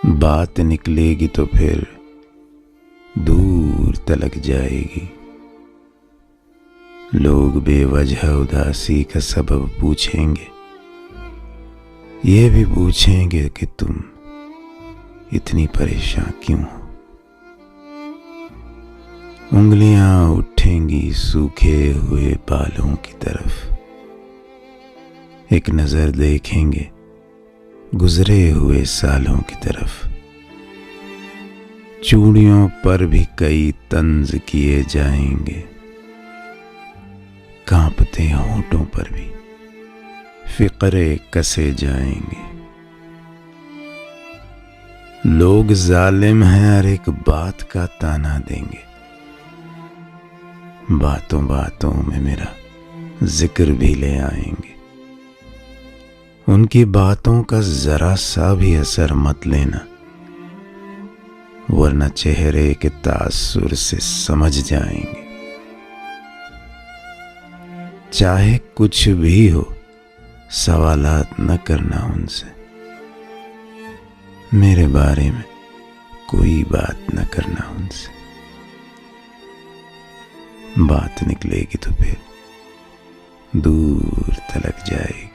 बात निकलेगी तो फिर दूर तलक जाएगी। लोग बेवजह उदासी का सबब पूछेंगे, ये भी पूछेंगे कि तुम इतनी परेशान क्यों हो। उंगलियां उठेंगी सूखे हुए बालों की तरफ, एक नजर देखेंगे गुजरे हुए सालों की तरफ। चूड़ियों पर भी कई तंज किए जाएंगे, कांपते होंठों पर भी फिक्रे कसे जाएंगे। लोग जालिम हैं हर एक बात का ताना देंगे, बातों बातों में मेरा जिक्र भी ले आएंगे। उनकी बातों का जरा सा भी असर मत लेना, वरना चेहरे के तासुर से समझ जाएंगे। चाहे कुछ भी हो सवालात न करना उनसे, मेरे बारे में कोई बात न करना उनसे। बात निकलेगी तो फिर दूर तलक जाएगी।